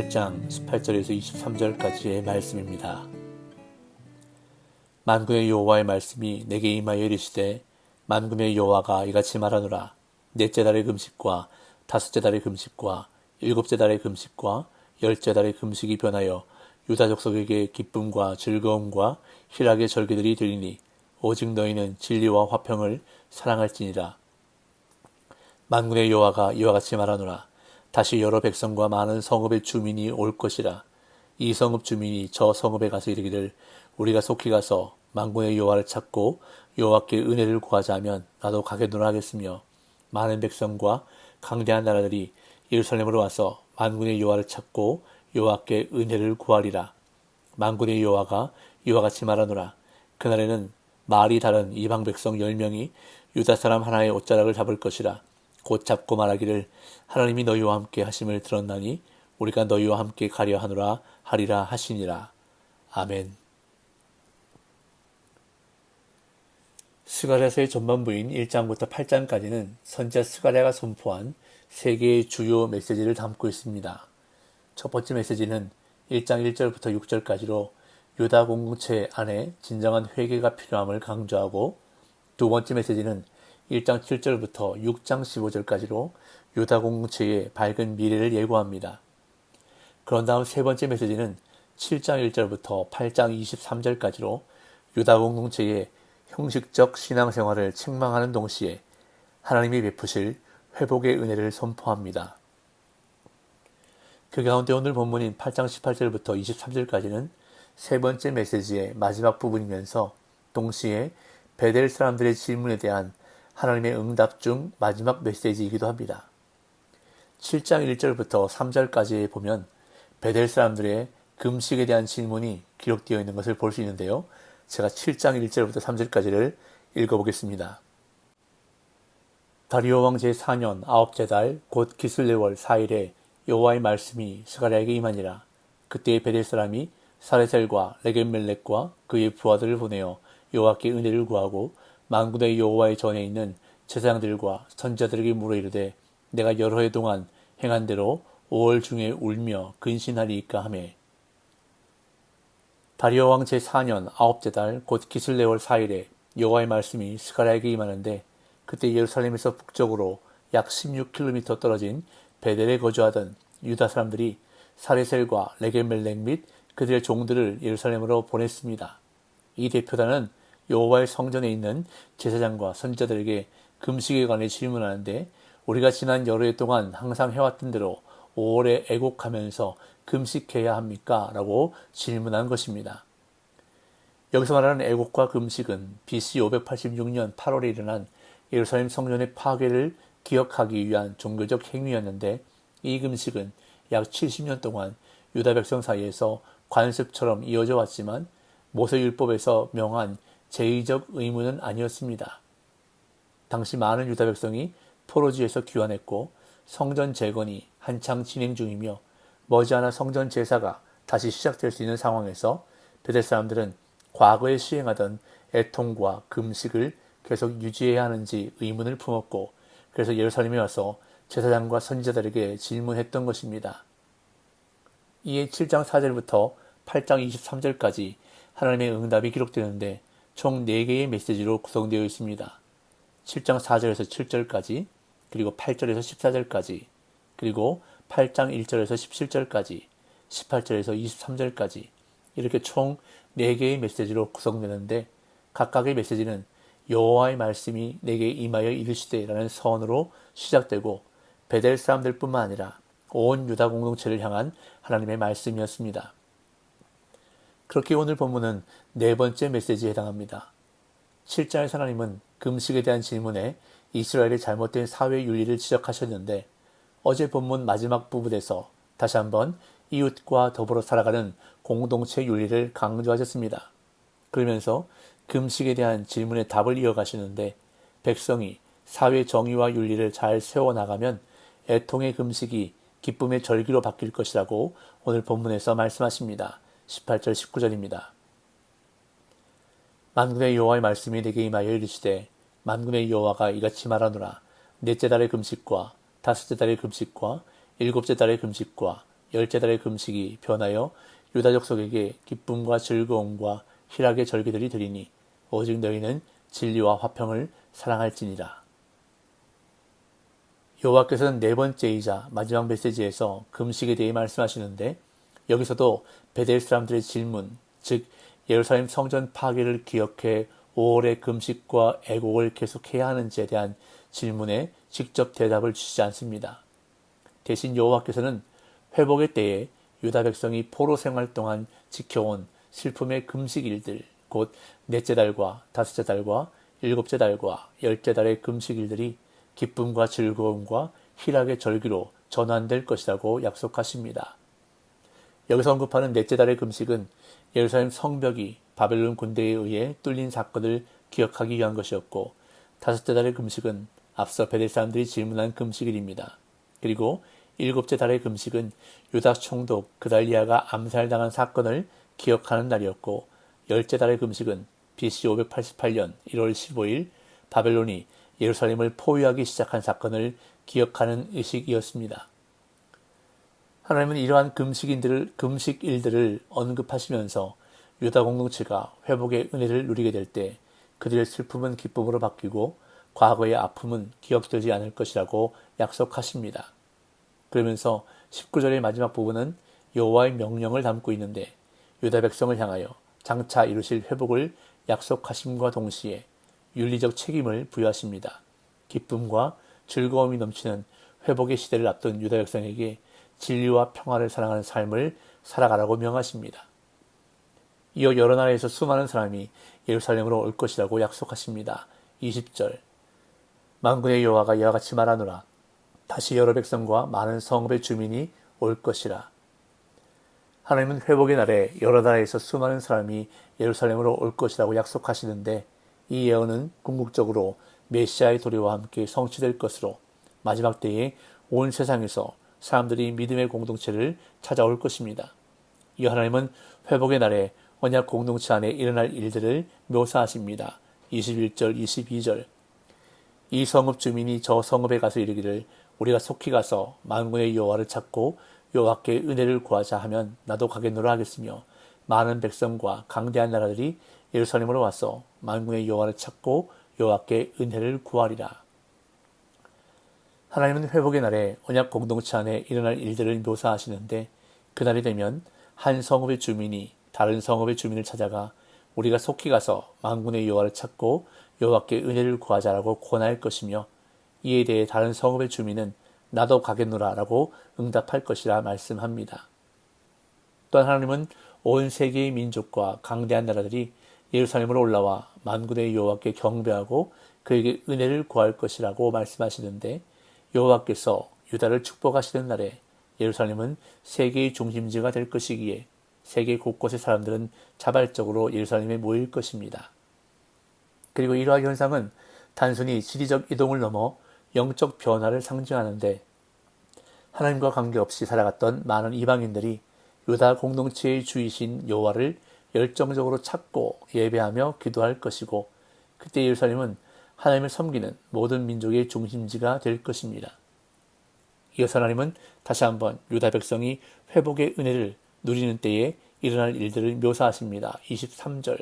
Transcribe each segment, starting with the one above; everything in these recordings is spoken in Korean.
7장 18절에서 23절까지의 말씀입니다. 만군의 여호와의 말씀이 내게 임하여 이르시되 만군의 여호와가 이같이 말하노라. 넷째 달의 금식과 다섯째 달의 금식과 일곱째 달의 금식과 열째 달의 금식이 변하여 유다 족속에게 기쁨과 즐거움과 희락의 절기들이 되리니 오직 너희는 진리와 화평을 사랑할지니라. 만군의 여호와가 이와 같이 말하노라. 다시 여러 백성과 많은 성읍의 주민이 올 것이라. 이 성읍 주민이 저 성읍에 가서 이르기를 우리가 속히 가서 만군의 여호와를 찾고 여호와께 은혜를 구하자 하면 나도 가겠노라 하겠으며, 많은 백성과 강대한 나라들이 예루살렘으로 와서 만군의 여호와를 찾고 여호와께 은혜를 구하리라. 만군의 여호와가 이와 같이 말하노라. 그날에는 말이 다른 이방 백성 10명이 유다 사람 하나의 옷자락을 잡을 것이라. 곧 잡고 말하기를 하나님이 너희와 함께 하심을 들었나니 우리가 너희와 함께 가려 하노라 하리라 하시니라. 아멘. 스가랴서의 전반부인 1장부터 8장까지는 선지자 스가랴가 선포한 세 개의 주요 메시지를 담고 있습니다. 첫 번째 메시지는 1장 1절부터 6절까지로 유다 공동체 안에 진정한 회개가 필요함을 강조하고, 두 번째 메시지는 1장 7절부터 6장 15절까지로 유다 공동체의 밝은 미래를 예고합니다. 그런 다음 세 번째 메시지는 7장 1절부터 8장 23절까지로 유다 공동체의 형식적 신앙생활을 책망하는 동시에 하나님이 베푸실 회복의 은혜를 선포합니다. 그 가운데 오늘 본문인 8장 18절부터 23절까지는 세 번째 메시지의 마지막 부분이면서 동시에 베델 사람들의 질문에 대한 하나님의 응답 중 마지막 메시지이기도 합니다. 7장 1절부터 3절까지에 보면 베델 사람들의 금식에 대한 질문이 기록되어 있는 것을 볼 수 있는데요. 제가 7장 1절부터 3절까지를 읽어보겠습니다. 다리오 왕 제4년 9째 달 곧 기슬레월 4일에 여호와의 말씀이 스가랴에게 임하니라. 그때의 베델 사람이 사레셀과 레겜멜렉과 그의 부하들을 보내어 여호와께 은혜를 구하고 만군의 여호와의 전에 있는 제사장들과 선지자들에게 물어 이르되 내가 여러 해 동안 행한 대로 5월 중에 울며 근신하리이까 하매, 다리오 왕 제4년 9째 달 곧 기슬레월 4일에 여호와의 말씀이 스가랴에게 임하는데, 그때 예루살렘에서 북쪽으로 약 16km 떨어진 베델에 거주하던 유다 사람들이 사레셀과 레게멜렉 및 그들의 종들을 예루살렘으로 보냈습니다. 이 대표단은 여호와의 성전에 있는 제사장과 선지자들에게 금식에 관해 질문하는데, 우리가 지난 여러 해 동안 항상 해왔던 대로 5월에 애곡하면서 금식해야 합니까? 라고 질문한 것입니다. 여기서 말하는 애곡과 금식은 BC 586년 8월에 일어난 예루살렘 성전의 파괴를 기억하기 위한 종교적 행위였는데, 이 금식은 약 70년 동안 유다 백성 사이에서 관습처럼 이어져 왔지만 모세율법에서 명한 제의적 의무는 아니었습니다. 당시 많은 유다 백성이 포로지에서 귀환했고 성전 재건이 한창 진행 중이며 머지않아 성전 제사가 다시 시작될 수 있는 상황에서 베델 사람들은 과거에 시행하던 애통과 금식을 계속 유지해야 하는지 의문을 품었고, 그래서 예루살렘에 와서 제사장과 선지자들에게 질문했던 것입니다. 이에 7장 4절부터 8장 23절까지 하나님의 응답이 기록되는데 총 4개의 메시지로 구성되어 있습니다. 7장 4절에서 7절까지, 그리고 8절에서 14절까지, 그리고 8장 1절에서 17절까지, 18절에서 23절까지, 이렇게 총 4개의 메시지로 구성되는데, 각각의 메시지는 여호와의 말씀이 내게 임하여 이르시되 라는 서원으로 시작되고 베델 사람들 뿐만 아니라 온 유다 공동체를 향한 하나님의 말씀이었습니다. 그렇게 오늘 본문은 네 번째 메시지에 해당합니다. 7장에서 하나님은 금식에 대한 질문에 이스라엘의 잘못된 사회 윤리를 지적하셨는데, 어제 본문 마지막 부분에서 다시 한번 이웃과 더불어 살아가는 공동체 윤리를 강조하셨습니다. 그러면서 금식에 대한 질문의 답을 이어가시는데, 백성이 사회 정의와 윤리를 잘 세워나가면 애통의 금식이 기쁨의 절기로 바뀔 것이라고 오늘 본문에서 말씀하십니다. 18절 19절입니다. 만군의 여호와의 말씀이 내게 임하여 이르시되 만군의 여호와가 이같이 말하노라. 넷째 달의 금식과 다섯째 달의 금식과 일곱째 달의 금식과 열째 달의 금식이 변하여 유다 족속에게 기쁨과 즐거움과 희락의 절기들이 되리니 오직 너희는 진리와 화평을 사랑할지니라. 여호와께서는 네 번째이자 마지막 메시지에서 금식에 대해 말씀하시는데 여기서도 베델 사람들의 질문, 즉 예루살렘 성전 파괴를 기억해 5월의 금식과 애곡을 계속해야 하는지에 대한 질문에 직접 대답을 주시지 않습니다. 대신 여호와께서는 회복의 때에 유다 백성이 포로 생활 동안 지켜온 슬픔의 금식일들, 곧 넷째 달과 다섯째 달과 일곱째 달과 열째 달의 금식일들이 기쁨과 즐거움과 희락의 절기로 전환될 것이라고 약속하십니다. 여기서 언급하는 넷째 달의 금식은 예루살렘 성벽이 바벨론 군대에 의해 뚫린 사건을 기억하기 위한 것이었고, 다섯째 달의 금식은 앞서 베델 사람들이 질문한 금식일입니다. 그리고 일곱째 달의 금식은 유다 총독 그달리아가 암살당한 사건을 기억하는 날이었고, 열째 달의 금식은 BC 588년 1월 15일 바벨론이 예루살렘을 포위하기 시작한 사건을 기억하는 의식이었습니다. 하나님은 이러한 금식일들을 언급하시면서 유다 공동체가 회복의 은혜를 누리게 될 때 그들의 슬픔은 기쁨으로 바뀌고 과거의 아픔은 기억되지 않을 것이라고 약속하십니다. 그러면서 19절의 마지막 부분은 여호와의 명령을 담고 있는데 유다 백성을 향하여 장차 이루실 회복을 약속하심과 동시에 윤리적 책임을 부여하십니다. 기쁨과 즐거움이 넘치는 회복의 시대를 앞둔 유다 백성에게 진리와 평화를 사랑하는 삶을 살아가라고 명하십니다. 이어 여러 나라에서 수많은 사람이 예루살렘으로 올 것이라고 약속하십니다. 20절 만군의 여호와가 이와 같이 말하노라. 다시 여러 백성과 많은 성읍의 주민이 올 것이라. 하나님은 회복의 날에 여러 나라에서 수많은 사람이 예루살렘으로 올 것이라고 약속하시는데 이 예언은 궁극적으로 메시아의 도래와 함께 성취될 것으로 마지막 때에 온 세상에서 사람들이 믿음의 공동체를 찾아올 것입니다. 이 하나님은 회복의 날에 언약 공동체 안에 일어날 일들을 묘사하십니다. 21절, 22절 이 성읍 주민이 저 성읍에 가서 이르기를 우리가 속히 가서 만군의 여호와를 찾고 여호와께 은혜를 구하자 하면 나도 가겠노라 하겠으며 많은 백성과 강대한 나라들이 예루살렘으로 와서 만군의 여호와를 찾고 여호와께 은혜를 구하리라. 하나님은 회복의 날에 언약 공동체 안에 일어날 일들을 묘사하시는데 그날이 되면 한 성읍의 주민이 다른 성읍의 주민을 찾아가 우리가 속히 가서 만군의 여호와를 찾고 여호와께 은혜를 구하자라고 권할 것이며 이에 대해 다른 성읍의 주민은 나도 가겠노라 라고 응답할 것이라 말씀합니다. 또한 하나님은 온 세계의 민족과 강대한 나라들이 예루살렘으로 올라와 만군의 여호와께 경배하고 그에게 은혜를 구할 것이라고 말씀하시는데 여호와께서 유다를 축복하시는 날에 예루살렘은 세계의 중심지가 될 것이기에 세계 곳곳의 사람들은 자발적으로 예루살렘에 모일 것입니다. 그리고 이러한 현상은 단순히 지리적 이동을 넘어 영적 변화를 상징하는데 하나님과 관계없이 살아갔던 많은 이방인들이 유다 공동체의 주이신 여호와를 열정적으로 찾고 예배하며 기도할 것이고 그때 예루살렘은 하나님을 섬기는 모든 민족의 중심지가 될 것입니다. 이어서 하나님은 다시 한번 유다 백성이 회복의 은혜를 누리는 때에 일어날 일들을 묘사하십니다. 23절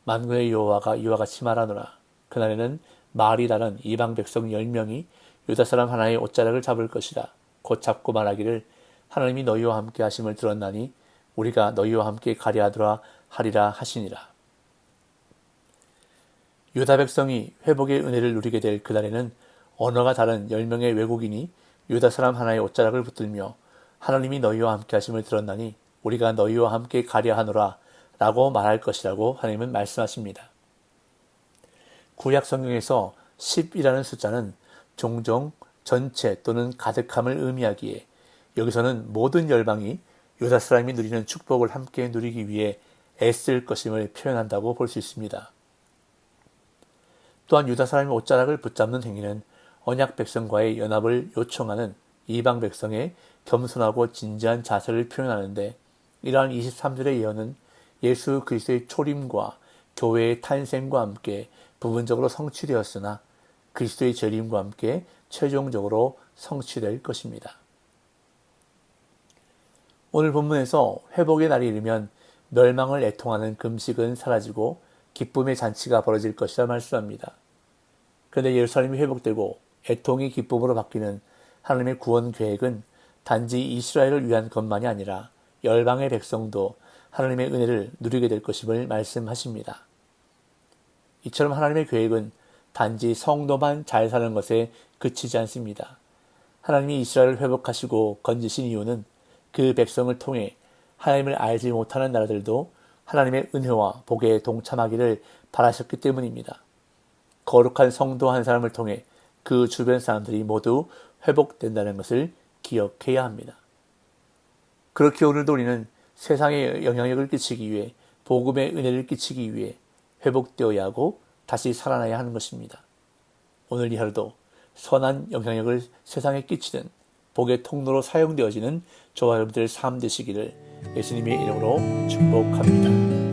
만군의 여호와가 이와 같이 말하노라. 그날에는 말이 다른 이방 백성 10명이 유다 사람 하나의 옷자락을 잡을 것이라. 곧 잡고 말하기를 하나님이 너희와 함께 하심을 들었나니 우리가 너희와 함께 가리하더라 하리라 하시니라. 유다 백성이 회복의 은혜를 누리게 될 그날에는 언어가 다른 10명의 외국인이 유다 사람 하나의 옷자락을 붙들며 하나님이 너희와 함께 하심을 들었나니 우리가 너희와 함께 가리하노라 라고 말할 것이라고 하나님은 말씀하십니다. 구약 성경에서 10이라는 숫자는 종종 전체 또는 가득함을 의미하기에 여기서는 모든 열방이 유다 사람이 누리는 축복을 함께 누리기 위해 애쓸 것임을 표현한다고 볼 수 있습니다. 또한 유다 사람의 옷자락을 붙잡는 행위는 언약 백성과의 연합을 요청하는 이방 백성의 겸손하고 진지한 자세를 표현하는데 이러한 23절의 예언은 예수 그리스도의 초림과 교회의 탄생과 함께 부분적으로 성취되었으나 그리스도의 재림과 함께 최종적으로 성취될 것입니다. 오늘 본문에서 회복의 날이 이르면 멸망을 애통하는 금식은 사라지고 기쁨의 잔치가 벌어질 것이라 말씀합니다. 그런데 예루살렘이 회복되고 애통이 기쁨으로 바뀌는 하나님의 구원 계획은 단지 이스라엘을 위한 것만이 아니라 열방의 백성도 하나님의 은혜를 누리게 될 것임을 말씀하십니다. 이처럼 하나님의 계획은 단지 성도만 잘 사는 것에 그치지 않습니다. 하나님이 이스라엘을 회복하시고 건지신 이유는 그 백성을 통해 하나님을 알지 못하는 나라들도 하나님의 은혜와 복에 동참하기를 바라셨기 때문입니다. 거룩한 성도 한 사람을 통해 그 주변 사람들이 모두 회복된다는 것을 기억해야 합니다. 그렇게 오늘도 우리는 세상에 영향력을 끼치기 위해, 복음의 은혜를 끼치기 위해 회복되어야 하고 다시 살아나야 하는 것입니다. 오늘 이 하루도 선한 영향력을 세상에 끼치는 복의 통로로 사용되어지는 저와 여러분들의 삶 되시기를 예수님의 이름으로 축복합니다.